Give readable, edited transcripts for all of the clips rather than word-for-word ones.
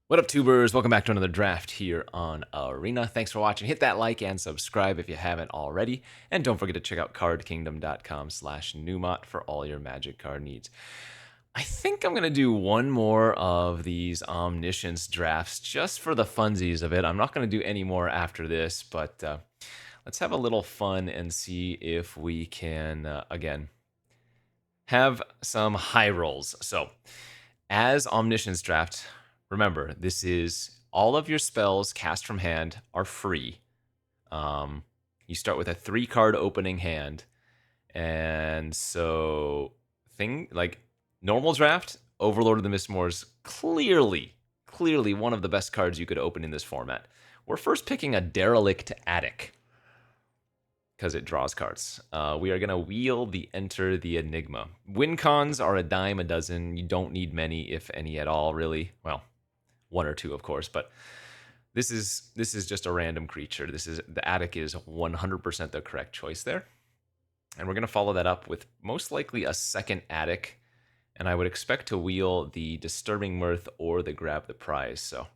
What up, tubers? Welcome back to another draft here on Arena. Thanks for watching. Hit that like and subscribe if you haven't already. And don't forget to check out cardkingdom.com/numot for all your Magic card needs. I think I'm going to do one more of these Omniscience drafts just for the funsies of it. I'm not going to do any more after this, but let's have a little fun and see if we can, again, have some high rolls. So, as Omniscience draft, remember, this is all of your spells cast from hand are free. You start with a 3-card opening hand. And so, thing like normal draft, Overlord of the Mistmoors, clearly one of the best cards you could open in this format. We're first picking a Derelict Attic because it draws cards. We are going to wheel the Enter the Enigma. Win cons are a dime a dozen. You don't need many, if any at all, really. Well, one or two, of course, but this is just a random creature. The Attic is 100% the correct choice there. And we're going to follow that up with most likely a second Attic, and I would expect to wheel the Disturbing Mirth or the Grab the Prize. So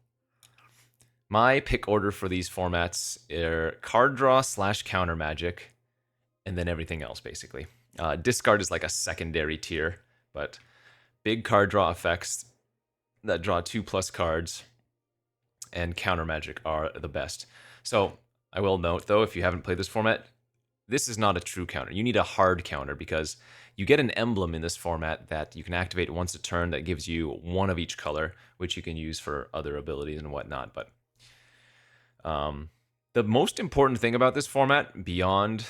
my pick order for these formats are card draw / counter magic, and then everything else, basically. Discard is like a secondary tier, but big card draw effects that draw 2+ cards and counter magic are the best. So I will note, though, if you haven't played this format, this is not a true counter. You need a hard counter because you get an emblem in this format that you can activate once a turn that gives you one of each color, which you can use for other abilities and whatnot. But the most important thing about this format, beyond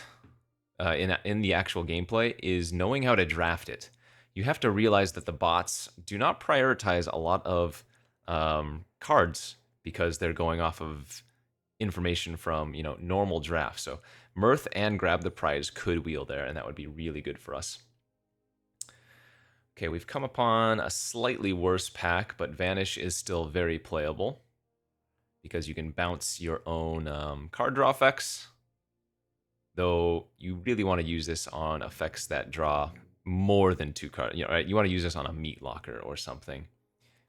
in the actual gameplay, is knowing how to draft it. You have to realize that the bots do not prioritize a lot of cards because they're going off of information from normal drafts. So Mirth and Grab the Prize could wheel there, and that would be really good for us. Okay, we've come upon a slightly worse pack, but Vanish is still very playable because you can bounce your own card draw effects, though you really want to use this on effects that draw more than 2 cards. Right? You want to use this on a Meat Locker or something.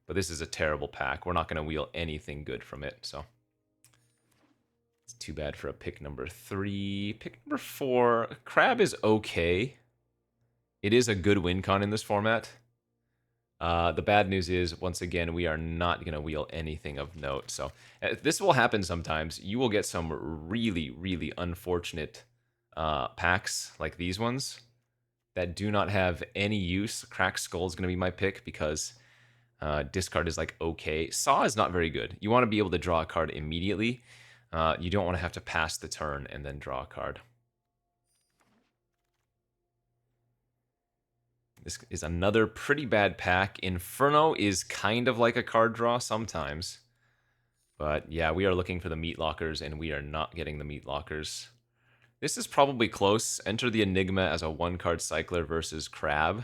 But this is a terrible pack. We're not going to wheel anything good from it, so it's too bad for a pick number 3. Pick number 4, Crab is okay. It is a good win con in this format. The bad news is, once again, we are not going to wheel anything of note. So this will happen sometimes. You will get some really, really unfortunate packs like these ones that do not have any use. Cracked Skull is going to be my pick because discard is like okay. Saw is not very good. You want to be able to draw a card immediately. You don't want to have to pass the turn and then draw a card. This is another pretty bad pack. Inferno is kind of like a card draw sometimes. But yeah, we are looking for the Meat Lockers, and we are not getting the Meat Lockers. This is probably close. Enter the Enigma as a 1-card cycler versus Crab.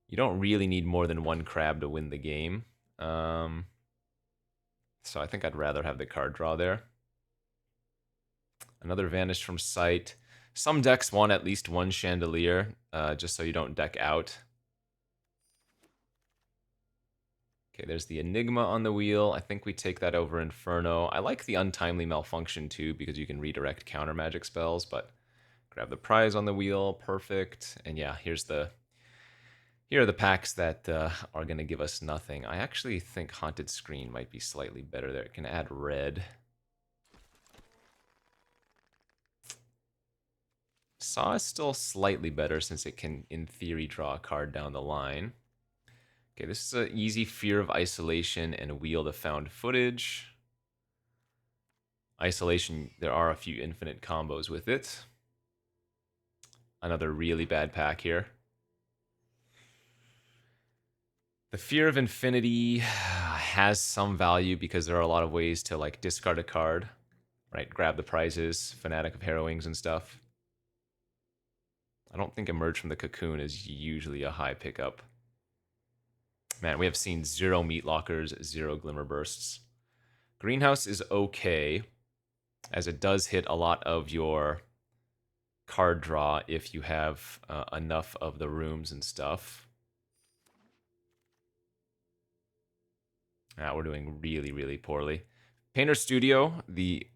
You don't really need more than 1 Crab to win the game. So I think I'd rather have the card draw there. Another Vanish from sight. Some decks want at least 1 Chandelier, just so you don't deck out. Okay, there's the Enigma on the wheel. I think we take that over Inferno. I like the Untimely Malfunction too, because you can redirect counter magic spells, but Grab the Prize on the wheel, perfect. And yeah, here are the packs that are going to give us nothing. I actually think Haunted Screen might be slightly better there. It can add red. Saw is still slightly better since it can, in theory, draw a card down the line. Okay, this is an easy Fear of Isolation and Wheel the Found Footage. Isolation, there are a few infinite combos with it. Another really bad pack here. The Fear of Infinity has some value because there are a lot of ways to like discard a card, right? Grab the Prizes, Fanatic of Harrowings and stuff. I don't think Emerge from the Cocoon is usually a high pickup. Man, we have seen 0 Meat Lockers, 0 Glimmer Bursts. Greenhouse is okay, as it does hit a lot of your card draw if you have enough of the rooms and stuff. We're doing really, really poorly. Painter Studio,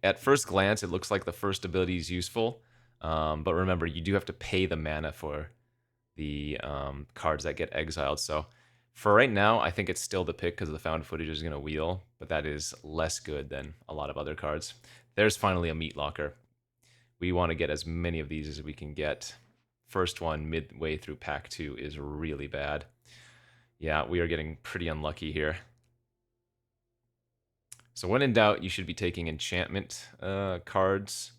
at first glance, it looks like the first ability is useful. But remember, you do have to pay the mana for the cards that get exiled. So for right now, I think it's still the pick because the found footage is going to wheel. But that is less good than a lot of other cards. There's finally a Meat Locker. We want to get as many of these as we can get. First one midway through pack 2 is really bad. Yeah, we are getting pretty unlucky here. So when in doubt, you should be taking enchantment cards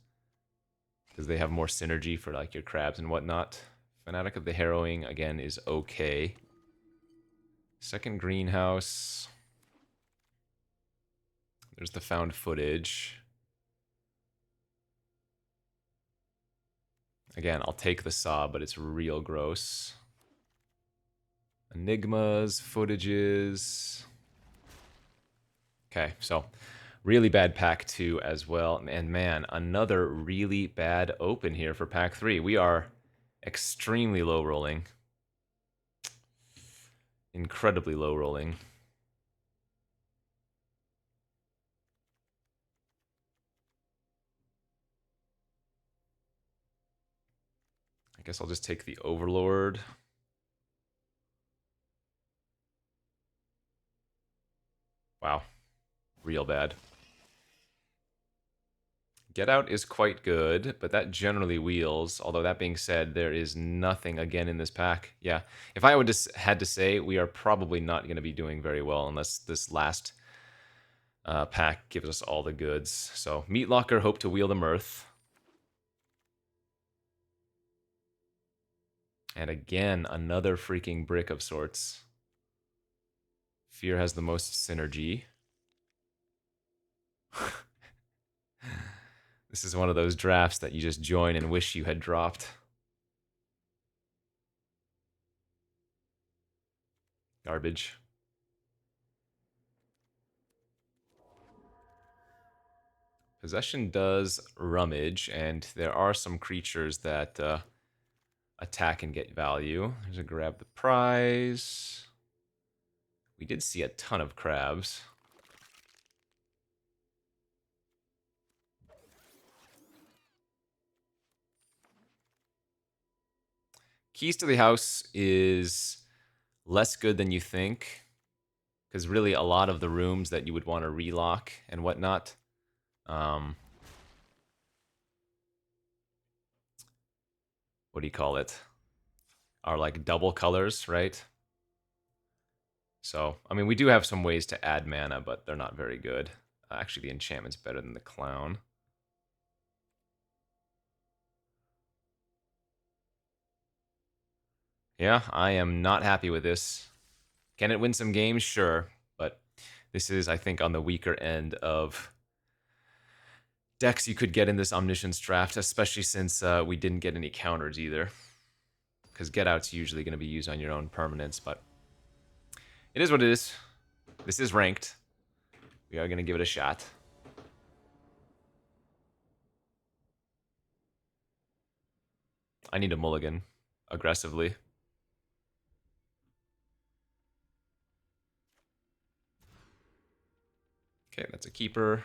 because they have more synergy for like your crabs and whatnot. Fanatic of the Harrowing, again, is okay. Second greenhouse. There's the found footage. Again, I'll take the saw, but it's real gross. Enigmas, footages. Okay, so really bad pack 2 as well. And man, another really bad open here for pack 3. We are extremely low rolling. Incredibly low rolling. I guess I'll just take the Overlord. Wow. Real bad. Get Out is quite good, but that generally wheels. Although that being said, there is nothing again in this pack. Yeah, if I would just had to say, we are probably not going to be doing very well unless this last pack gives us all the goods. So Meat Locker, hope to wheel the mirth. And again, another freaking brick of sorts. Fear has the most synergy. This is one of those drafts that you just join and wish you had dropped. Garbage. Possession does rummage, and there are some creatures that attack and get value. There's a grab the prize. We did see a ton of crabs. Keys to the House is less good than you think, because really a lot of the rooms that you would want to relock and whatnot, what do you call it, are like double colors, right? So, I mean, we do have some ways to add mana, but they're not very good. Actually, the enchantment's better than the clown. Yeah, I am not happy with this. Can it win some games? Sure, but this is, I think, on the weaker end of decks you could get in this Omniscience draft, especially since we didn't get any counters either. Because Get Out's usually going to be used on your own permanents, but it is what it is. This is ranked. We are going to give it a shot. I need a mulligan, aggressively. Okay, that's a keeper.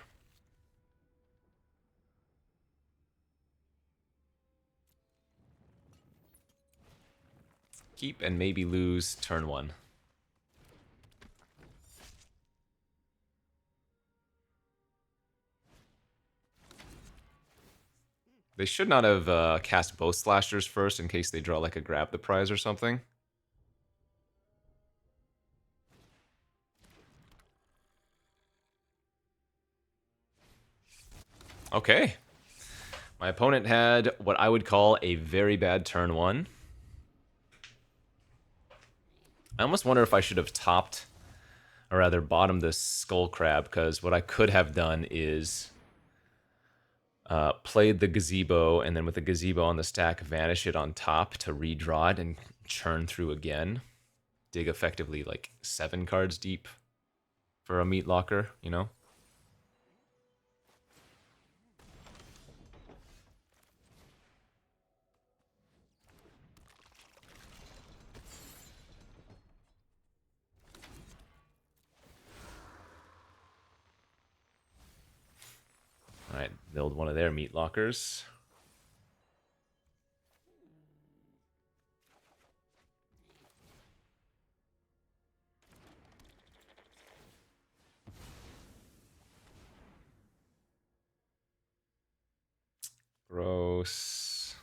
Keep and maybe lose turn 1. They should not have cast both slashers first in case they draw like a grab the prize or something. Okay. My opponent had what I would call a very bad turn 1. I almost wonder if I should have topped, or rather bottomed this skull crab, because what I could have done is played the gazebo, and then with the gazebo on the stack, vanish it on top to redraw it and churn through again. Dig effectively like 7 cards deep for a Meat Locker, you know? Alright, build one of their meat lockers. Gross.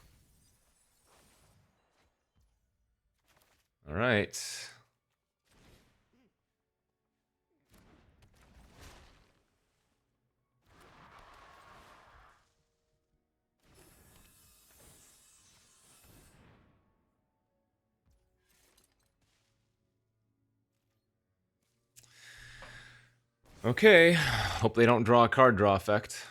Alright. Okay, hope they don't draw a card draw effect.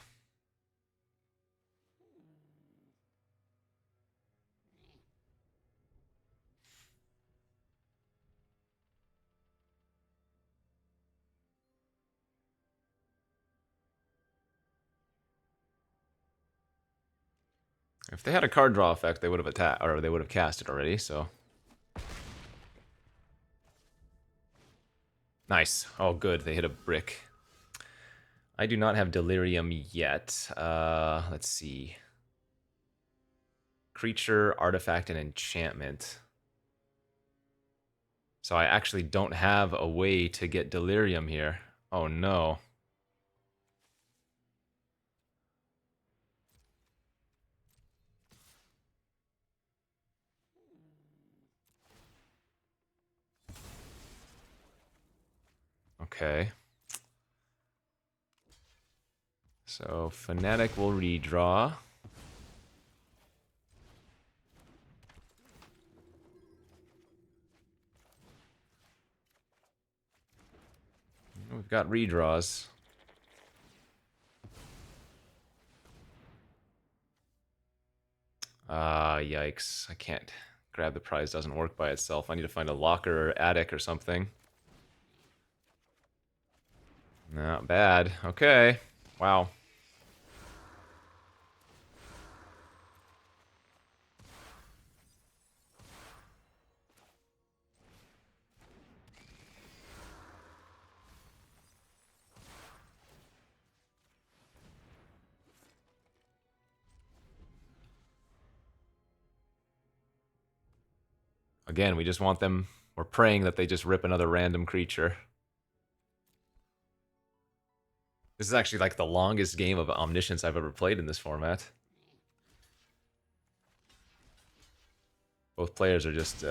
If they had a card draw effect, they would have attacked, or they would have cast it already, so. Nice. Oh, good, they hit a brick. I do not have Delirium yet. Let's see. Creature, artifact, and enchantment. So I actually don't have a way to get Delirium here. Oh no. Okay. So Fnatic will redraw. We've got redraws. Yikes. I can't grab the prize, doesn't work by itself. I need to find a locker or attic or something. Not bad. Okay. Wow. Again, we just want them... We're praying that they just rip another random creature. This is actually like the longest game of Omniscience I've ever played in this format. Both players are just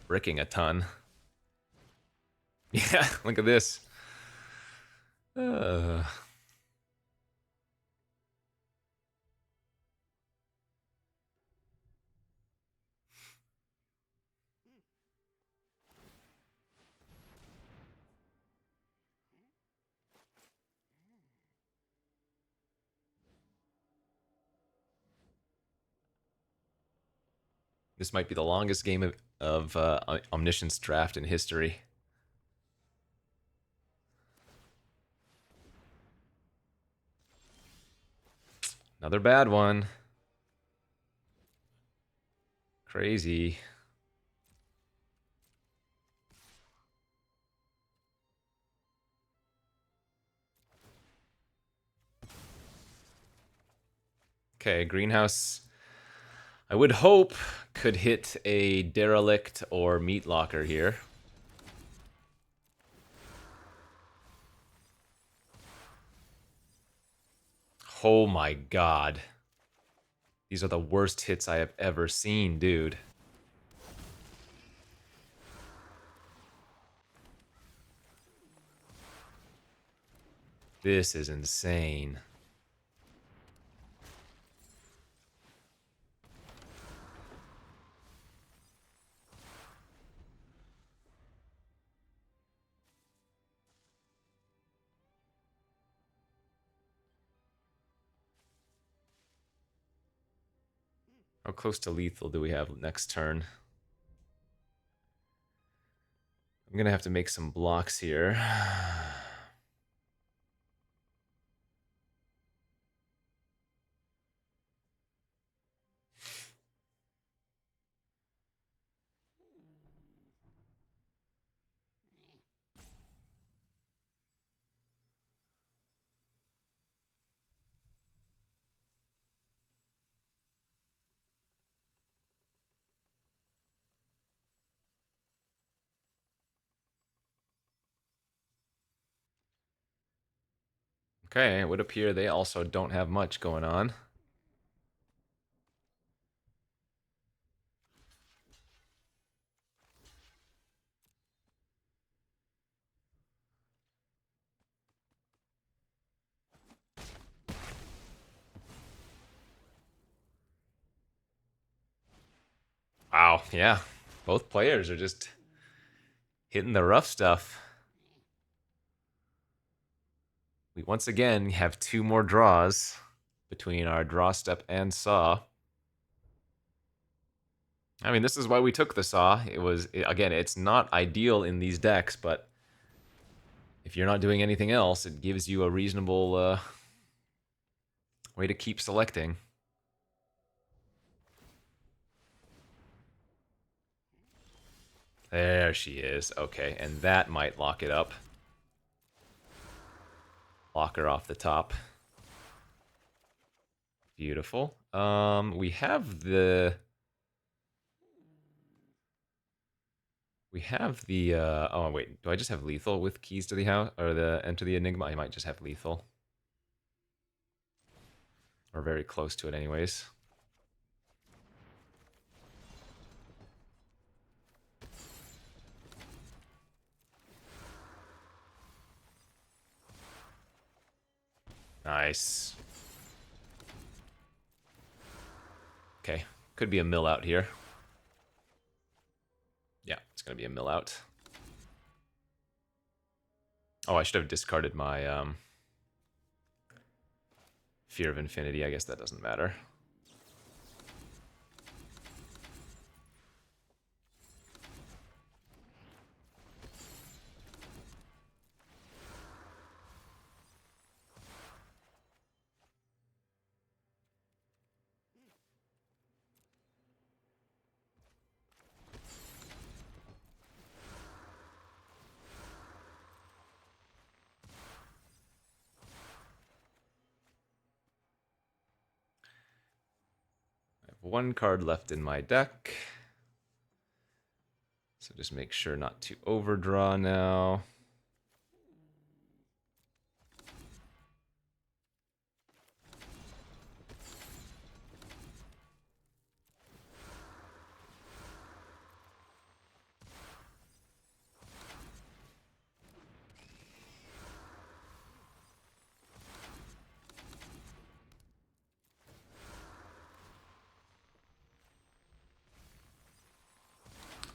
bricking a ton. Yeah, look at this. This might be the longest game of Omniscience draft in history. Another bad one. Crazy. Okay, greenhouse, I would hope, could hit a derelict or meat locker here. Oh my god. These are the worst hits I have ever seen, dude. This is insane. How close to lethal do we have next turn? I'm gonna have to make some blocks here. Okay, it would appear they also don't have much going on. Wow, yeah. Both players are just hitting the rough stuff. We once again have 2 more draws between our draw step and saw. I mean, this is why we took the saw. Again, it's not ideal in these decks, but if you're not doing anything else, it gives you a reasonable way to keep selecting. There she is. Okay, and that might lock it up. Lock her off the top. Beautiful. We have the... oh wait, do I just have lethal with keys to the house or the enter the enigma? I might just have lethal, or very close to it, anyways. Nice. Okay, could be a mill out here. Yeah, it's gonna be a mill out. Oh, I should have discarded my Fear of Infinity. I guess that doesn't matter. I have 1 card left in my deck. So just make sure not to overdraw now.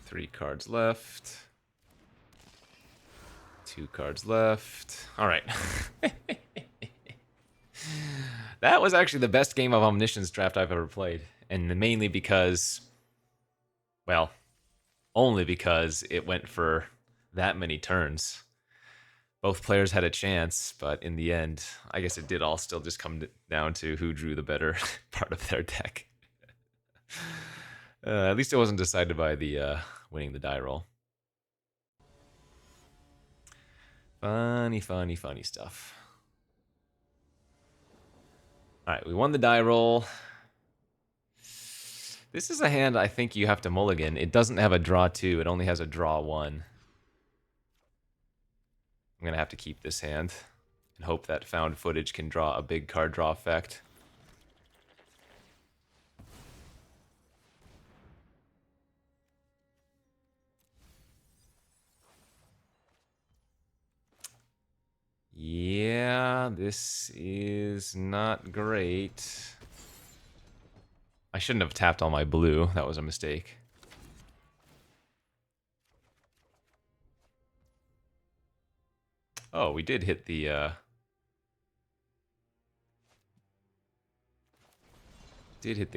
Three cards left. 2 cards left. All right. That was actually the best game of Omniscience draft I've ever played. And mainly because, well, only because it went for that many turns. Both players had a chance, but in the end, I guess it did all still just come down to who drew the better part of their deck. At least it wasn't decided by the winning the die roll. Funny, funny, funny stuff. All right, we won the die roll. This is a hand I think you have to mulligan. It doesn't have a draw 2. It only has a draw 1. I'm going to have to keep this hand and hope that found footage can draw a big card draw effect. Yeah, this is not great. I shouldn't have tapped all my blue. That was a mistake. Oh, we did hit the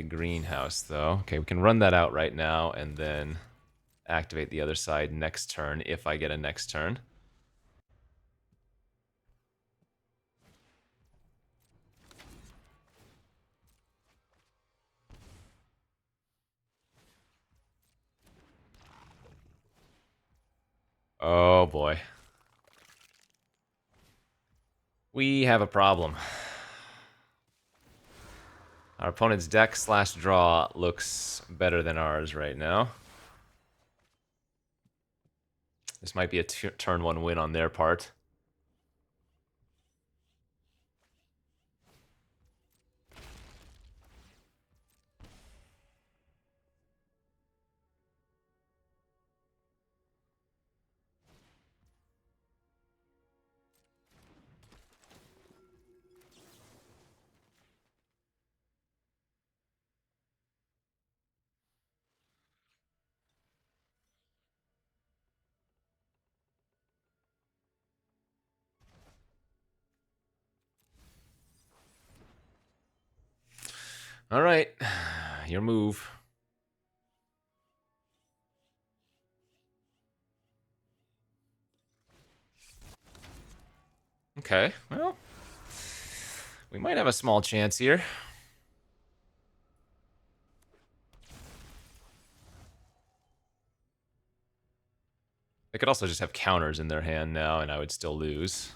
greenhouse, though. Okay, we can run that out right now and then activate the other side next turn if I get a next turn. Oh boy. We have a problem. Our opponent's deck / draw looks better than ours right now. This might be a turn 1 win on their part. All right, your move. Okay, well, we might have a small chance here. They could also just have counters in their hand now, and I would still lose.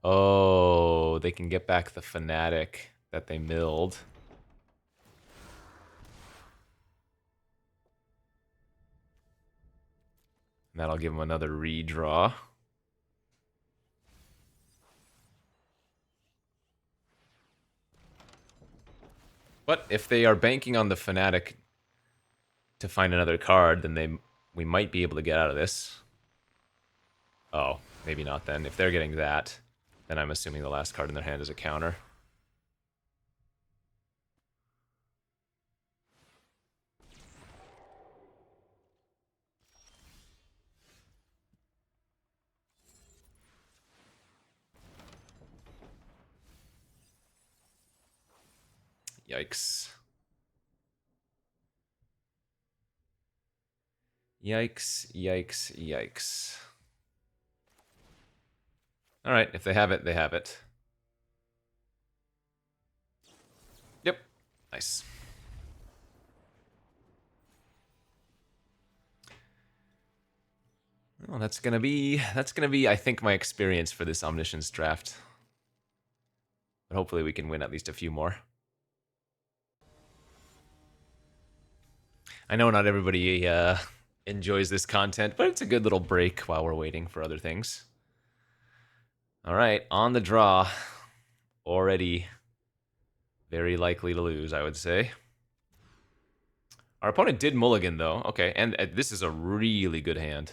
Oh, they can get back the Fanatic that they milled. And that'll give them another redraw. But if they are banking on the Fanatic to find another card, then we might be able to get out of this. Oh, maybe not then. If they're getting that, then I'm assuming the last card in their hand is a counter. Yikes. Yikes, yikes, yikes. Alright, if they have it, they have it. Yep. Nice. Well, that's gonna be, I think, my experience for this Omniscience draft. But hopefully we can win at least a few more. I know not everybody enjoys this content, but it's a good little break while we're waiting for other things. All right, on the draw. Already very likely to lose, I would say. Our opponent did mulligan, though. Okay, and this is a really good hand.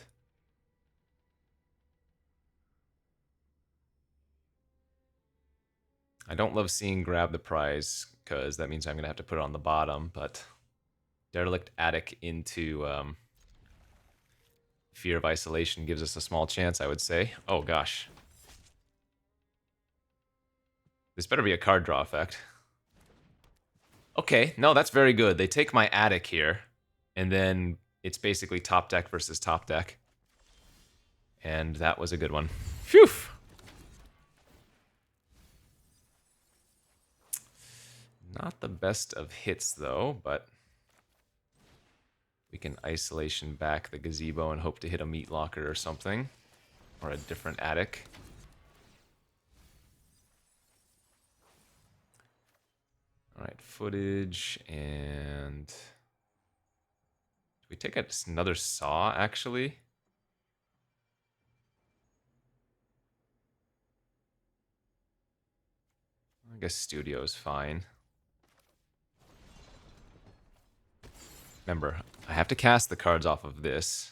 I don't love seeing grab the prize, because that means I'm going to have to put it on the bottom, but Derelict Attic into Fear of Isolation gives us a small chance, I would say. Oh, gosh. This better be a card draw effect. Okay, no, that's very good. They take my Attic here, and then it's basically top deck versus top deck. And that was a good one. Phew! Not the best of hits, though, but we can Isolation back the Gazebo and hope to hit a Meat Locker or something. Or a different Attic. Alright, footage, and... Do we take another Saw, actually? I guess Studio is fine. Remember, I have to cast the cards off of this.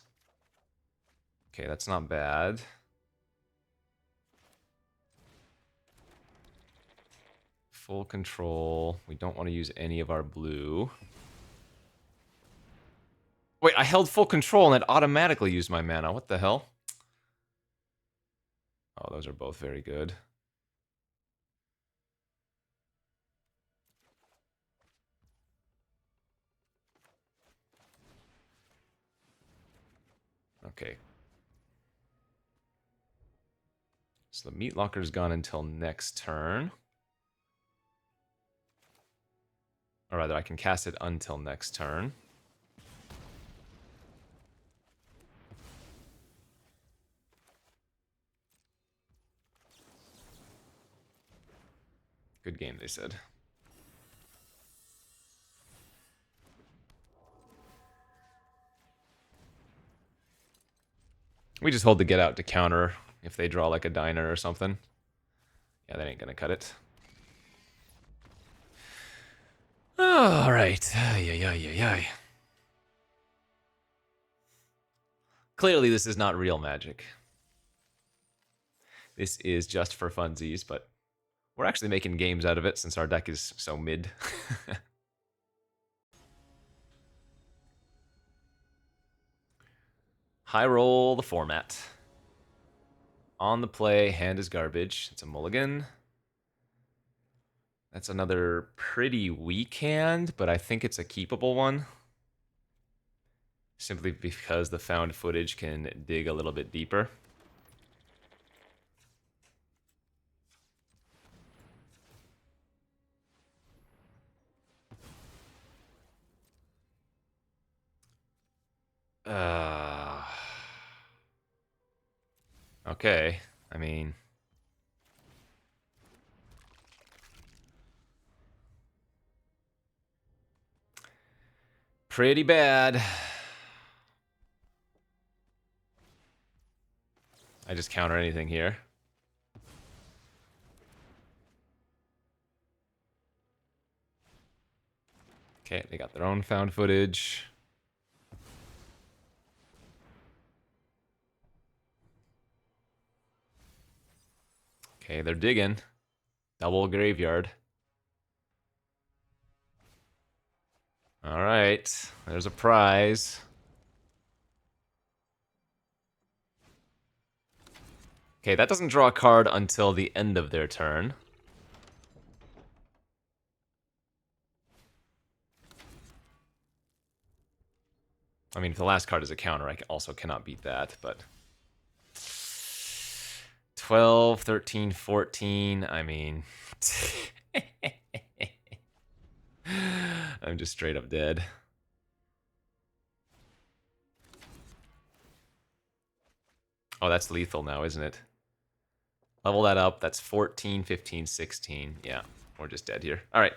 Okay, that's not bad. Full control. We don't want to use any of our blue. Wait, I held full control and it automatically used my mana. What the hell? Oh, those are both very good. Okay. So the Meat Locker's gone until next turn. Or rather, I can cast it until next turn. Good game, they said. We just hold the get out to counter if they draw like a diner or something. Yeah, that ain't gonna cut it. Oh, all right. Ay. Clearly, this is not real Magic. This is just for funsies, but we're actually making games out of it since our deck is so mid. High roll the format. On the play, hand is garbage. It's a mulligan. That's another pretty weak hand, but I think it's a keepable one. Simply because the found footage can dig a little bit deeper. Okay, I mean... pretty bad. I just counter anything here. Okay, they got their own found footage. Okay, they're digging. Double graveyard. All right, there's a prize. Okay, that doesn't draw a card until the end of their turn. I mean, if the last card is a counter, I also cannot beat that, but... 12, 13, 14, I mean... I'm just straight up dead. Oh, that's lethal now, isn't it? Level that up. That's 14, 15, 16. Yeah, we're just dead here. All right.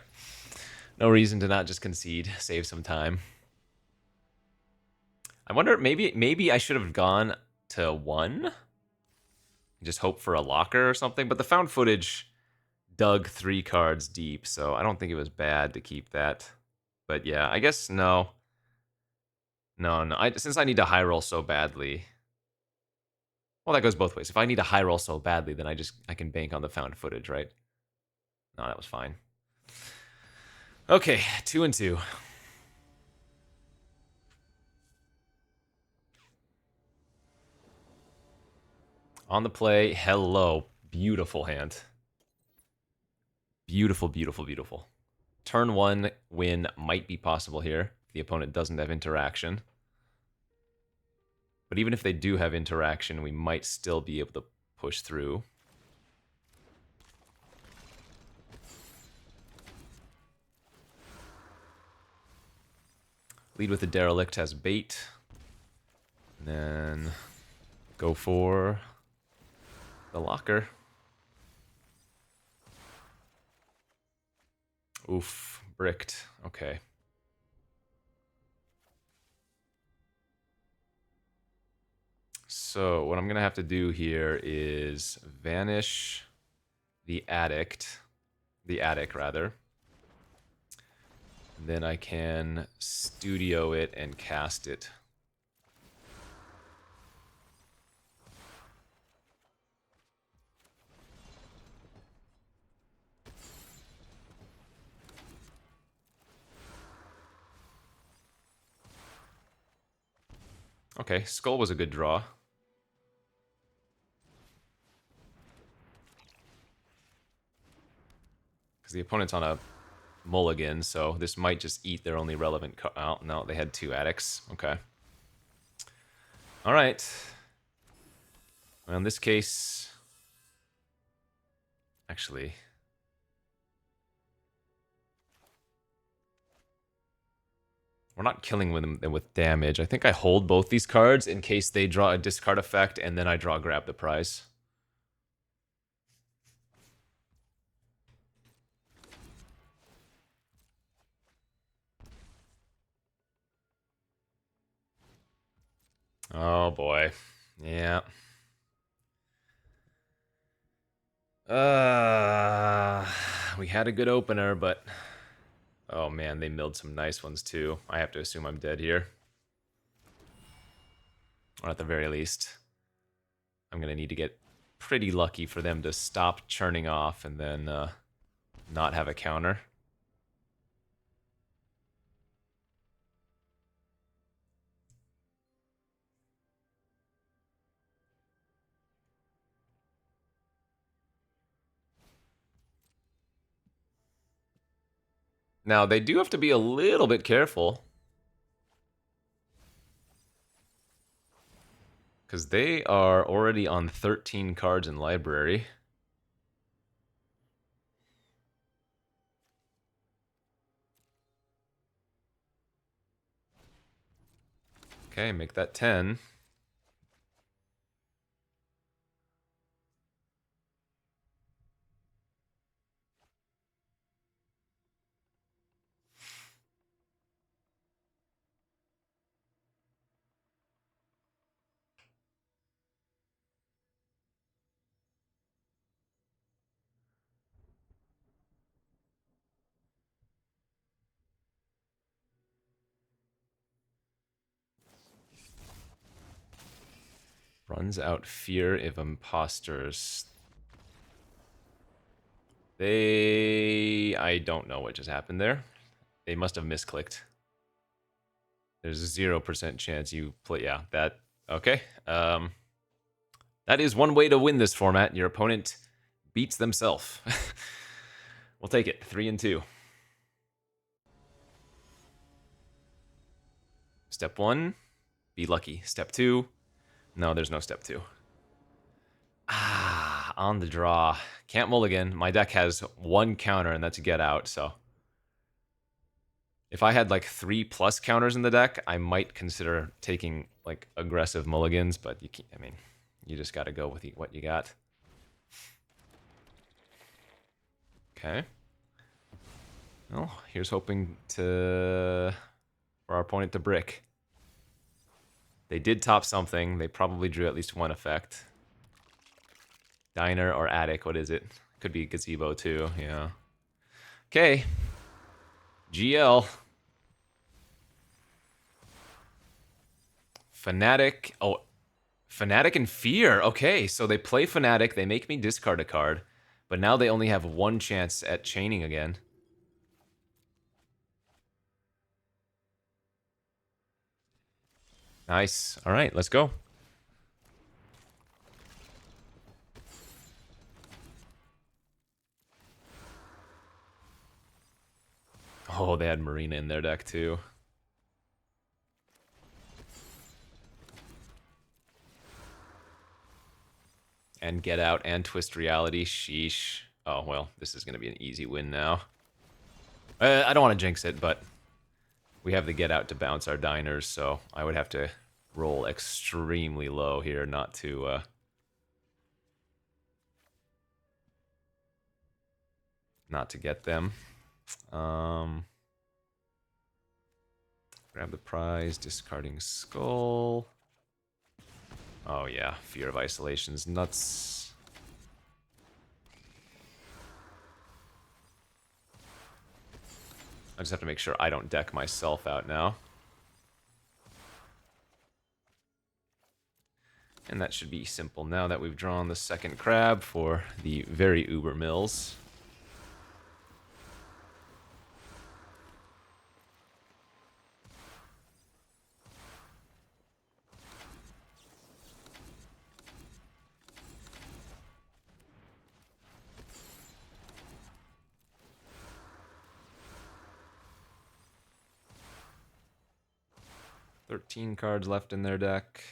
No reason to not just concede. Save some time. I wonder, maybe I should have gone to 1? Just hope for a locker or something. But the found footage dug 3 cards deep, so I don't think it was bad to keep that. But yeah, I guess no. No. Since I need to high roll so badly... well, that goes both ways. If I need to high roll so badly, then I can bank on the found footage, right? No, that was fine. Okay, 2 and 2. On the play, hello. Beautiful hand. Beautiful, beautiful, beautiful. Turn 1 win might be possible here if the opponent doesn't have interaction. But even if they do have interaction, we might still be able to push through. Lead with the Derelict has bait. And then go for the locker. Oof, bricked. Okay. So what I'm going to have to do here is vanish the attic, rather. Then I can studio it and cast it. Okay, Skull was a good draw. Because the opponent's on a mulligan, so this might just eat their only relevant card. Oh, no, they had 2 attics. Okay. All right. Well, in this case... actually... we're not killing them with damage. I think I hold both these cards in case they draw a discard effect, and then I draw grab the prize. Oh boy. Yeah. We had a good opener, but... oh man, they milled some nice ones too. I have to assume I'm dead here. Or at the very least, I'm going to need to get pretty lucky for them to stop churning off and then not have a counter. Now, they do have to be a little bit careful, because they are already on 13 cards in library. Okay, make that 10. Runs out fear of imposters. I don't know what just happened there. They must have misclicked. There's a 0% chance you play. Yeah, that. Okay. That is one way to win this format. Your opponent beats themselves. We'll take it. 3 and 2. Step 1, be lucky. Step 2, no, there's no step 2. Ah, on the draw. Can't mulligan. My deck has one counter, and that's get out, so. If I had like 3+ counters in the deck, I might consider taking like aggressive mulligans, but you can't, I mean, you just got to go with what you got. Okay. Well, here's hoping for our opponent to brick. They did top something. They probably drew at least one effect. Diner or attic, what is it? Could be gazebo too, yeah. Okay. GL. Fanatic. Oh, Fanatic and Fear. Okay, so they play Fanatic. They make me discard a card. But now they only have one chance at chaining again. Nice. All right, let's go. Oh, they had Marina in their deck too. And Get Out and Twist Reality. Sheesh. Oh, well, this is going to be an easy win now. I don't want to jinx it, but we have the Get Out to bounce our diners, so I would have to roll extremely low here not to get them. Grab the prize, discarding Skull. Oh yeah, Fear of Isolation's nuts. I just have to make sure I don't deck myself out now. And that should be simple now that we've drawn the second crab for the very uber mills. $13 cards left in their deck.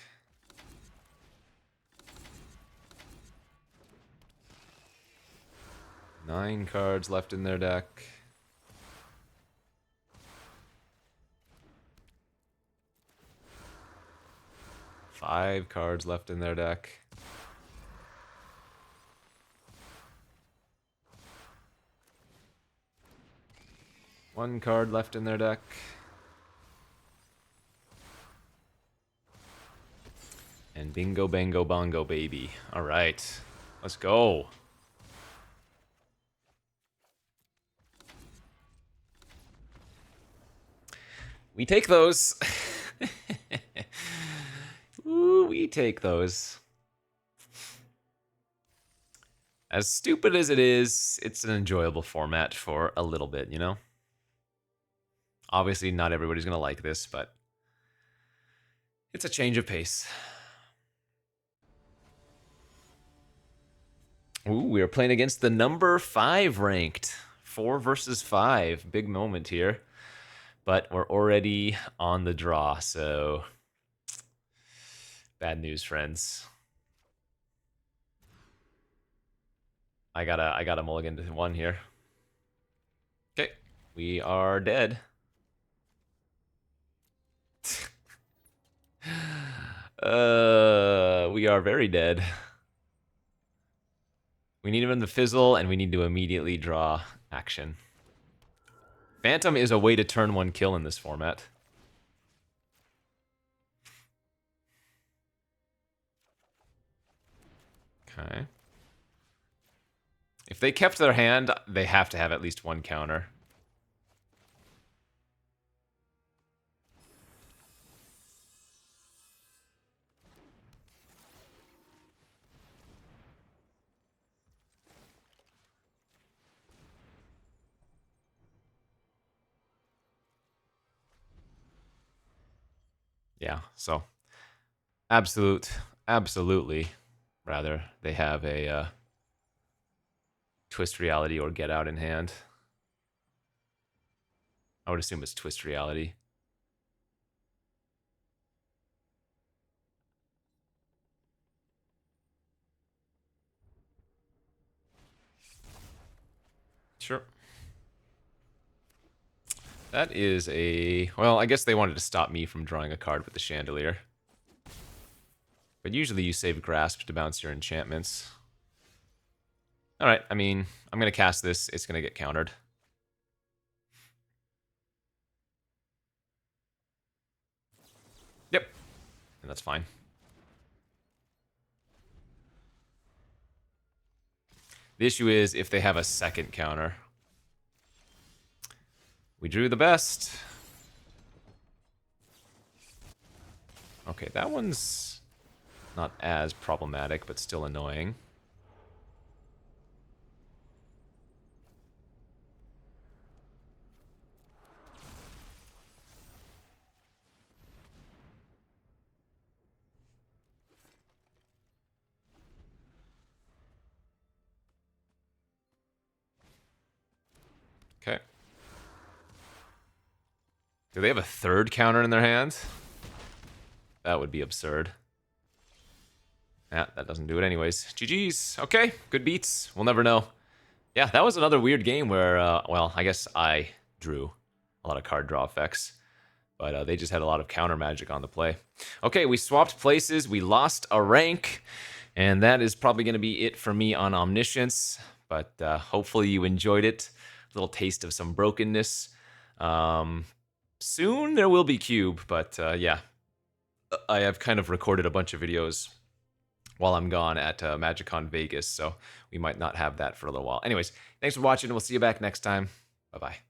$9 cards left in their deck. $5 cards left in their deck. $1 card left in their deck. And bingo, bango, bongo, baby. All right, let's go. We take those. Ooh, we take those. As stupid as it is, it's an enjoyable format for a little bit, you know? Obviously, not everybody's going to like this, but it's a change of pace. Ooh, we are playing against the number 5 ranked 4 versus 5. Big moment here. But we're already on the draw, so bad news, friends. I gotta mulligan to 1 here. Okay, we are dead. We are very dead. We need him to fizzle, and we need to immediately draw action. Phantom is a way to turn 1 kill in this format. Okay. If they kept their hand, they have to have at least 1 counter. Yeah, so absolutely, rather, they have a Twist Reality or Get Out in hand. I would assume it's Twist Reality. Sure. That is a... Well, I guess they wanted to stop me from drawing a card with the Chandelier. But usually you save Grasp to bounce your enchantments. Alright, I mean, I'm going to cast this. It's going to get countered. Yep. And that's fine. The issue is if they have a second counter. We drew the best. Okay, that one's not as problematic, but still annoying. Okay. Do they have a third counter in their hand? That would be absurd. Yeah, that doesn't do it anyways. GG's. Okay, good beats. We'll never know. Yeah, that was another weird game where, well, I guess I drew a lot of card draw effects. But they just had a lot of counter magic on the play. Okay, we swapped places. We lost a rank. And that is probably going to be it for me on Omniscience. But hopefully you enjoyed it. A little taste of some brokenness. Soon there will be Cube, but yeah. I have kind of recorded a bunch of videos while I'm gone at MagicCon Vegas, so we might not have that for a little while. Anyways, thanks for watching, and we'll see you back next time. Bye-bye.